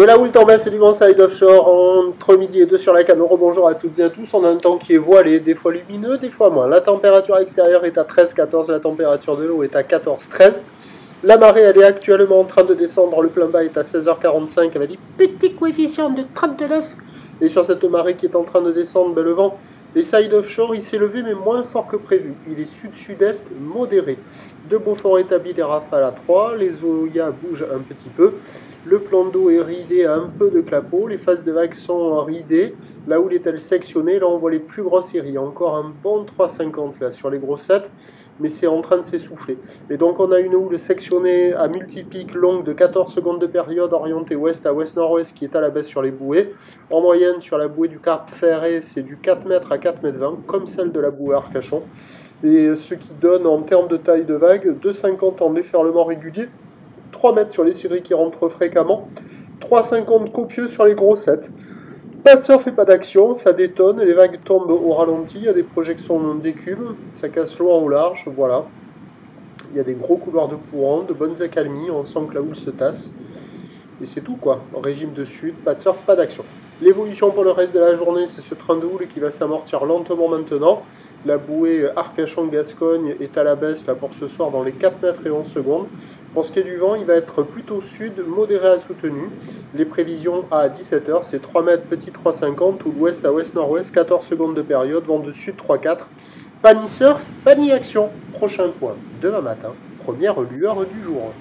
De la houle en baisse et du vent side offshore entre midi et 2 sur la canne. Rebonjour à toutes et à tous. On a un temps qui est voilé, des fois lumineux, des fois moins. La température extérieure est à 13-14, la température de l'eau est à 14-13. La marée, elle est actuellement en train de descendre. Le plein bas est à 16h45 avec des petits coefficients de 39. Et sur cette marée qui est en train de descendre, ben, le vent des side offshore, il s'est levé mais moins fort que prévu. Il est sud-sud-est modéré. De Beaufort établi, des rafales à 3. Les Zoya bougent un petit peu. Le plan d'eau est ridé à un peu de clapot. Les phases de vagues sont ridées. La houle est-elle sectionnée? Là, on voit les plus grosses séries. Encore un bon 3,50 là sur les grossettes, mais c'est en train de s'essouffler. Et donc, on a une houle sectionnée à multipic longue de 14 secondes de période, orientée ouest à ouest-nord-ouest, qui est à la baisse sur les bouées. En moyenne, sur la bouée du Cap Ferré, c'est du 4 mètres à 4 mètres 20, comme celle de la bouée Arcachon. Et ce qui donne, en termes de taille de vague, 2,50 en déferlement régulier, 3 mètres sur les séries qui rentrent fréquemment, 3,50 copieux sur les grossettes. Pas de surf et pas d'action, ça détonne, les vagues tombent au ralenti, il y a des projections d'écume, ça casse loin au large, voilà. Il y a des gros couloirs de courant, de bonnes accalmies, on sent que la houle se tasse. Et c'est tout quoi, en régime de sud, pas de surf, pas d'action. L'évolution pour le reste de la journée, c'est ce train de houle qui va s'amortir lentement maintenant. La bouée Arcachon-Gascogne est à la baisse là pour ce soir dans les 4 mètres et 11 secondes. Pour ce qui est du vent, il va être plutôt sud, modéré à soutenu. Les prévisions à 17h, c'est 3 mètres petit 3,50, ou l'ouest à ouest-nord-ouest, 14 secondes de période, vent de sud 3,4. Pas ni surf, pas ni action. Prochain point, demain matin, première lueur du jour.